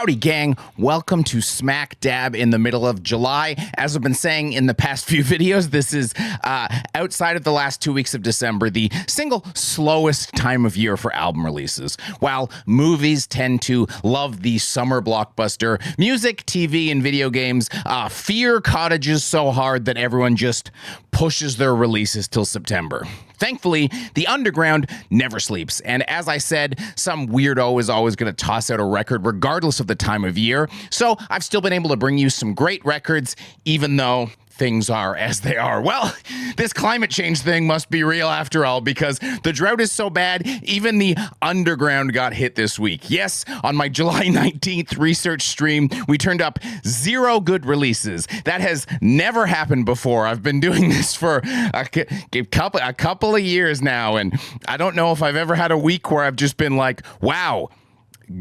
Howdy, gang. Welcome to smack dab in the middle of July. As I've been saying in the past few videos, this is outside of the last 2 weeks of December, the single slowest time of year for album releases. While movies tend to love the summer blockbuster, music, TV, and video games fear cottages so hard that everyone just pushes their releases till September. Thankfully, the underground never sleeps, and as I said, some weirdo is always going to toss out a record regardless of the time of year, so I've still been able to bring you some great records, even though things are as they are. Well, this climate change thing must be real after all, because the drought is so bad, even the underground got hit this week. Yes, on my July 19th research stream, we turned up 0 good releases. That has never happened before. I've been doing this for a couple of years now, and I don't know if I've ever had a week where I've just been like, wow,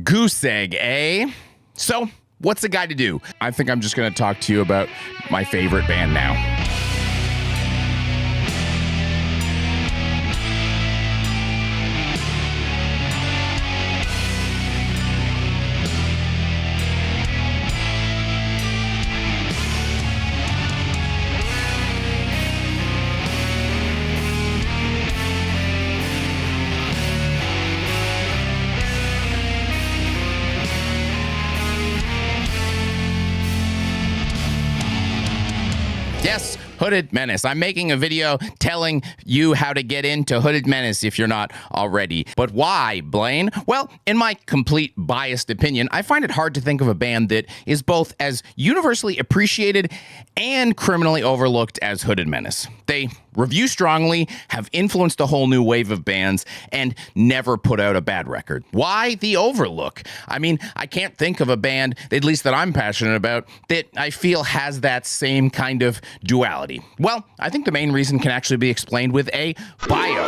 goose egg, eh? So, what's a guy to do? I think I'm just going to talk to you about my favorite band now. Yes, Hooded Menace. I'm making a video telling you how to get into Hooded Menace if you're not already. But why, Blayne? Well, in my complete biased opinion, I find it hard to think of a band that is both as universally appreciated and criminally overlooked as Hooded Menace. They review strongly, have influenced a whole new wave of bands, and never put out a bad record. Why the overlook? I mean, I can't think of a band, at least that I'm passionate about, that I feel has that same kind of duality. Well, I think the main reason can actually be explained with a bio.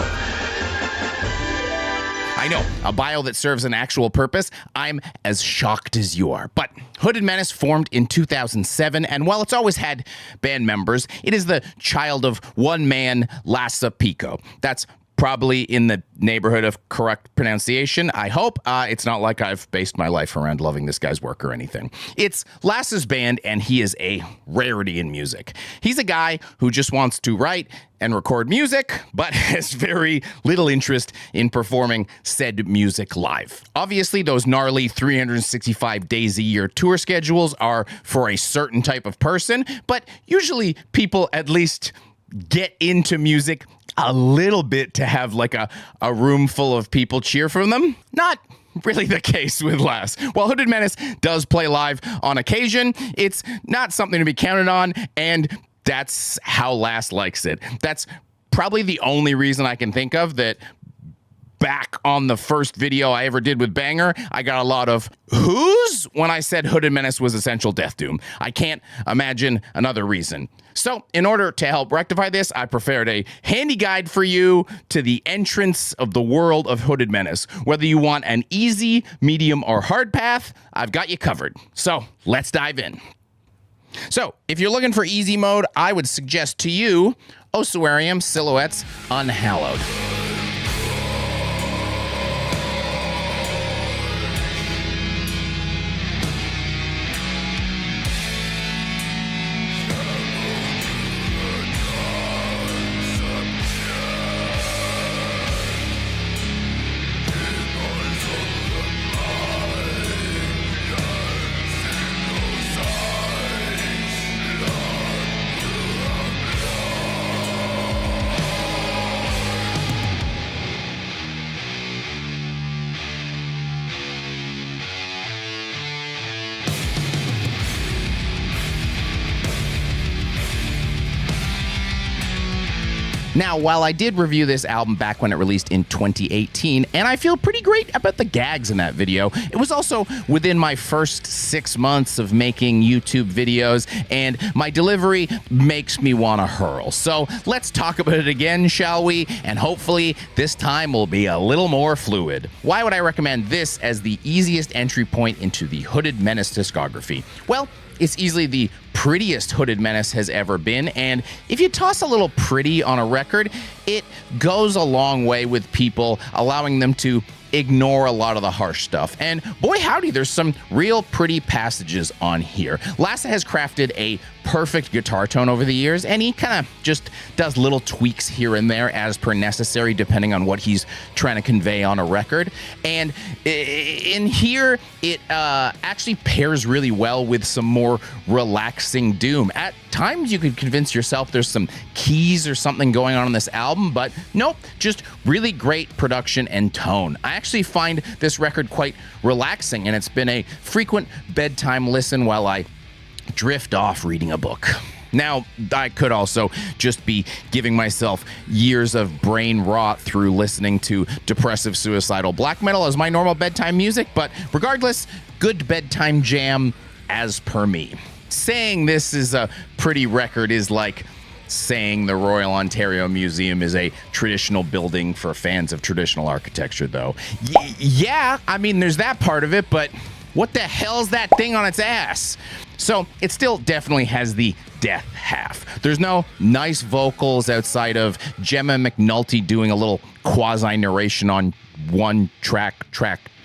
I know, a bio that serves an actual purpose. I'm as shocked as you are. But Hooded Menace formed in 2007, and while it's always had band members, it is the child of one man, Lassa Pico. That's probably in the neighborhood of correct pronunciation, I hope. It's not like I've based my life around loving this guy's work or anything. It's Lassa's band, and he is a rarity in music. He's a guy who just wants to write and record music, but has very little interest in performing said music live. Obviously, those gnarly 365 days a year tour schedules are for a certain type of person, but usually people at least get into music a little bit to have like a room full of people cheer for them. Not really the case with Lass. While Hooded Menace does play live on occasion, it's not something to be counted on, and that's how Lass likes it. That's probably the only reason I can think of that back on the first video I ever did with Banger, I got a lot of who's when I said Hooded Menace was Essential Death Doom. I can't imagine another reason. So, in order to help rectify this, I prepared a handy guide for you to the entrance of the world of Hooded Menace. Whether you want an easy, medium, or hard path, I've got you covered. So, let's dive in. So, if you're looking for easy mode, I would suggest to you Ossuarium Silhouette's Unhallowed. Now, while I did review this album back when it released in 2018, and I feel pretty great about the gags in that video, it was also within my first 6 months of making YouTube videos, and my delivery makes me want to hurl. So let's talk about it again, shall we? And hopefully this time will be a little more fluid. Why would I recommend this as the easiest entry point into the Hooded Menace discography? Well, it's easily the prettiest Hooded Menace has ever been, and if you toss a little pretty on a record, it goes a long way with people, allowing them to ignore a lot of the harsh stuff. And boy howdy, there's some real pretty passages on here. Lassa has crafted a perfect guitar tone over the years, and he kind of just does little tweaks here and there as per necessary, depending on what he's trying to convey on a record. And in here, it actually pairs really well with some more relaxing doom. At times, you could convince yourself there's some keys or something going on this album, but nope, just really great production and tone. I actually find this record quite relaxing, and it's been a frequent bedtime listen while I drift off reading a book. Now, I could also just be giving myself years of brain rot through listening to depressive, suicidal black metal as my normal bedtime music, but regardless, good bedtime jam as per me. Saying this is a pretty record is like saying the Royal Ontario Museum is a traditional building for fans of traditional architecture, though. Yeah, I mean, there's that part of it, but what the hell's that thing on its ass? So it still definitely has the death half. There's no nice vocals outside of Gemma McNulty doing a little quasi narration on one track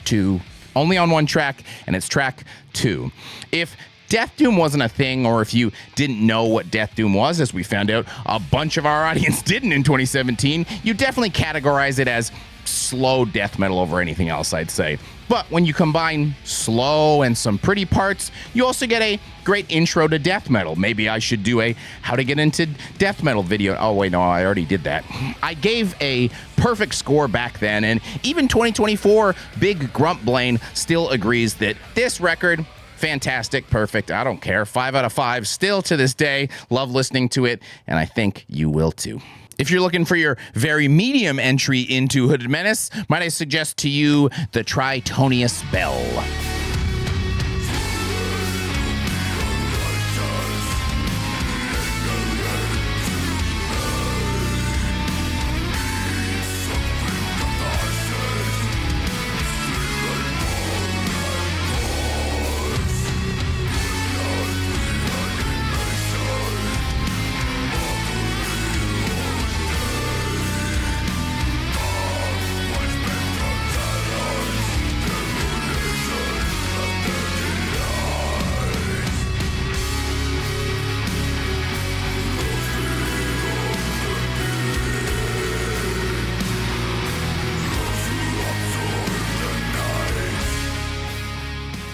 2, only on one track, and it's track 2. If Death Doom wasn't a thing, or if you didn't know what Death Doom was, as we found out a bunch of our audience didn't in 2017, you definitely categorize it as slow death metal over anything else, I'd say. But when you combine slow and some pretty parts, you also get a great intro to death metal. Maybe I should do a how to get into death metal video. Oh wait, no, I already did that. I gave a perfect score back then, and even 2024 Big Grump Blayne still agrees that this record, fantastic, perfect, I don't care, 5 out of 5, still to this day, love listening to it, and I think you will too. If you're looking for your very medium entry into Hooded Menace, might I suggest to you the Tritonus Bell.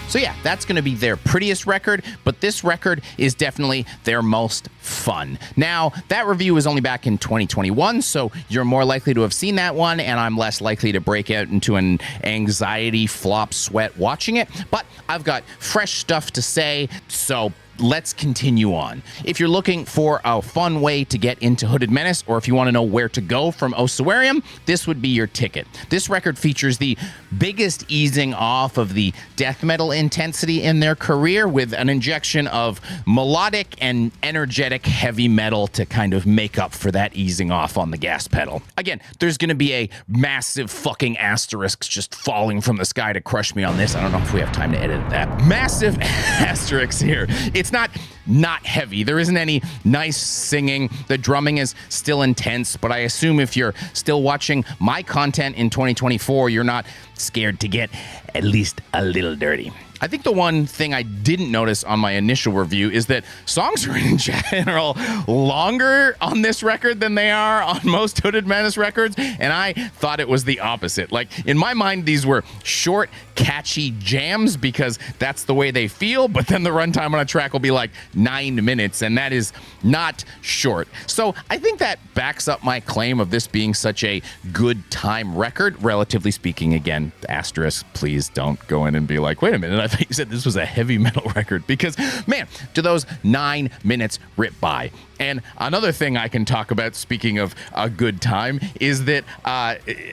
So yeah, that's going to be their prettiest record, but this record is definitely their most fun. Now, that review was only back in 2021, so you're more likely to have seen that one, and I'm less likely to break out into an anxiety flop sweat watching it, but I've got fresh stuff to say, so let's continue on. If you're looking for a fun way to get into Hooded Menace, or if you want to know where to go from Ossuarium, this would be your ticket. This record features the biggest easing off of the death metal intensity in their career, with an injection of melodic and energetic heavy metal to kind of make up for that easing off on the gas pedal. Again, there's going to be a massive fucking asterisk just falling from the sky to crush me on this. I don't know if we have time to edit that. Massive asterisks here. It's not heavy. There isn't any nice singing. The drumming is still intense, but I assume if you're still watching my content in 2024, you're not scared to get at least a little dirty. I think the one thing I didn't notice on my initial review is that songs are in general longer on this record than they are on most Hooded Menace records, and I thought it was the opposite. Like, in my mind, these were short, catchy jams because that's the way they feel, but then the runtime on a track will be like 9 minutes, and that is not short. So I think that backs up my claim of this being such a good time record, relatively speaking. Again, asterisk, please don't go in and be like, wait a minute, I thought you said this was a heavy metal record, because man, do those 9 minutes rip by. And another thing I can talk about, speaking of a good time, is that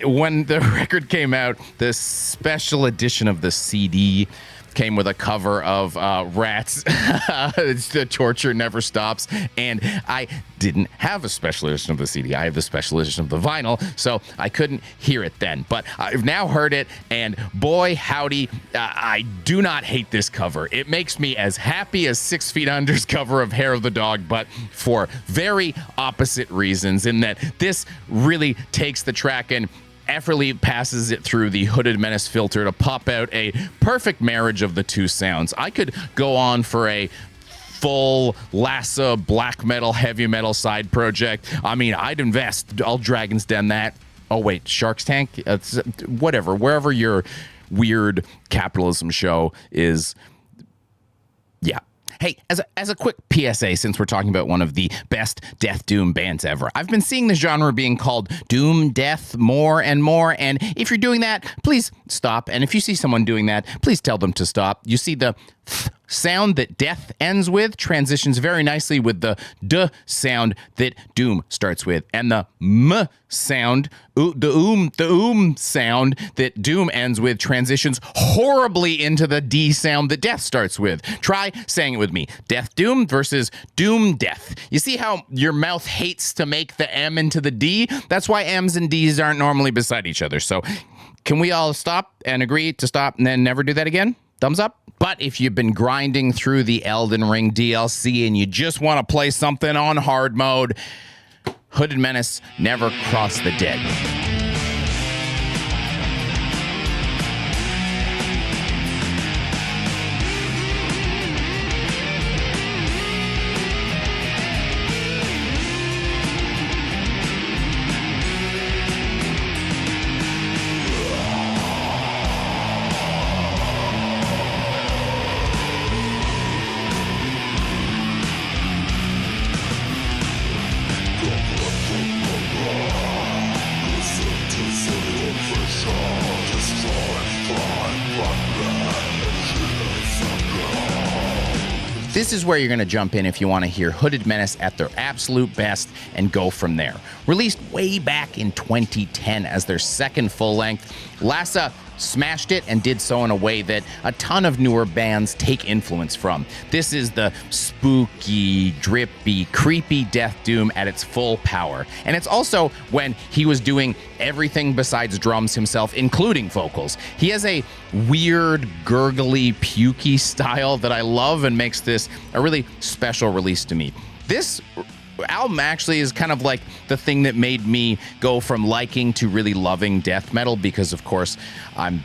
when the record came out, the special edition of the CD came with a cover of Rats. The torture never stops. And I didn't have a special edition of the CD. I have the special edition of the vinyl, so I couldn't hear it then. But I've now heard it, and boy, howdy, I do not hate this cover. It makes me as happy as 6 Feet Under's cover of Hair of the Dog, but for very opposite reasons, in that this really takes the track and effortlessly passes it through the Hooded Menace filter to pop out a perfect marriage of the two sounds. I could go on for a full Lassa black metal, heavy metal side project. I mean, I'd invest. I'll Dragon's Den that. Oh, wait, Shark's Tank? Whatever. Wherever your weird capitalism show is. Yeah. Hey, as a quick PSA, since we're talking about one of the best death doom bands ever, I've been seeing the genre being called doom death more and more, and if you're doing that, please stop. And if you see someone doing that, please tell them to stop. You see, the sound that death ends with transitions very nicely with the d sound that doom starts with, and the m sound, the sound that doom ends with transitions horribly into the d sound that death starts with. Try saying it with me. Death doom versus doom death. You see how your mouth hates to make the m into the d? That's why m's and d's aren't normally beside each other. So can we all stop and agree to stop and then never do that again? Thumbs up. But if you've been grinding through the Elden Ring DLC and you just want to play something on hard mode, Hooded Menace Never Cross the Dead. This is where you're going to jump in if you want to hear Hooded Menace at their absolute best and go from there. Released way back in 2010 as their second full-length, Lassa smashed it and did so in a way that a ton of newer bands take influence from. This is the spooky, drippy, creepy death doom at its full power. And it's also when he was doing everything besides drums himself, including vocals. He has a weird, gurgly, pukey style that I love and makes this a really special release to me. This album actually is kind of like the thing that made me go from liking to really loving death metal, because of course I'm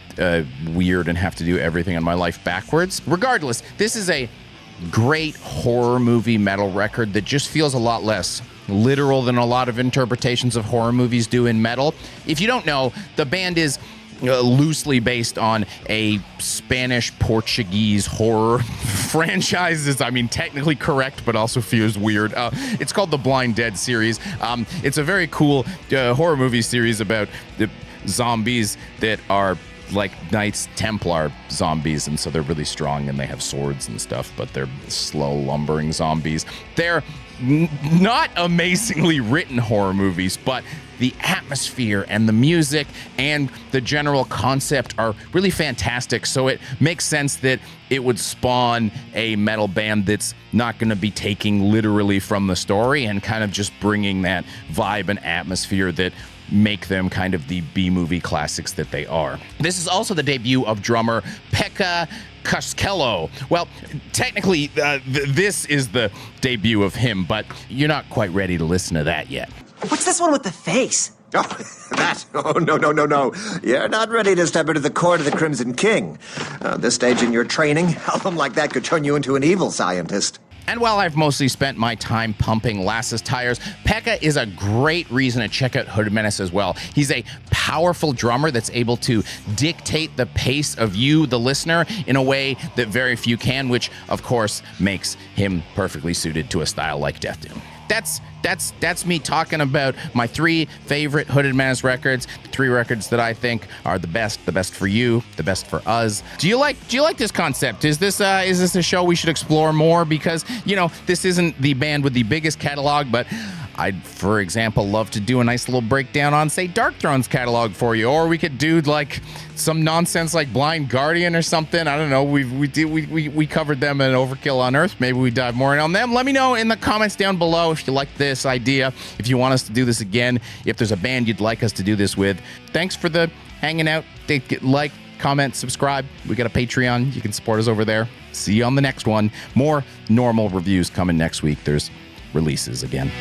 weird and have to do everything in my life backwards. Regardless, this is a great horror movie metal record that just feels a lot less literal than a lot of interpretations of horror movies do in metal. If you don't know, the band is loosely based on a Spanish-Portuguese horror franchise. I mean, technically correct, but also feels weird. It's called the Blind Dead series. It's a very cool horror movie series about the zombies that are like Knights Templar zombies, and so they're really strong and they have swords and stuff, but they're slow, lumbering zombies. They're not amazingly written horror movies, but the atmosphere and the music and the general concept are really fantastic, so it makes sense that it would spawn a metal band that's not going to be taking literally from the story and kind of just bringing that vibe and atmosphere that make them kind of the B-movie classics that they are. This is also the debut of drummer Pekka Koskello. Well, technically, this is the debut of him, but you're not quite ready to listen to that yet. What's this one with the face? Oh, that? Oh, no. You're not ready to step into the court of the Crimson King. This stage in your training, an album like that could turn you into an evil scientist. And while I've mostly spent my time pumping Lassa's tires, Pekka is a great reason to check out Hooded Menace as well. He's a powerful drummer that's able to dictate the pace of you, the listener, in a way that very few can, which, of course, makes him perfectly suited to a style like death doom. That's me talking about my 3 favorite Hooded Menace records, 3 records that I think are the best for you, the best for us. Do you like this concept? Is this a show we should explore more? Because, you know, this isn't the band with the biggest catalog, but I'd, for example, love to do a nice little breakdown on, say, Dark Throne's catalog for you, or we could do like some nonsense like Blind Guardian or something. I don't know. We covered them in Overkill on Earth. Maybe we dive more in on them. Let me know in the comments down below if you like this idea, if you want us to do this again, if there's a band you'd like us to do this with. Thanks for the hanging out. Like, comment, subscribe. We got a Patreon. You can support us over there. See you on the next one. More normal reviews coming next week. There's releases again.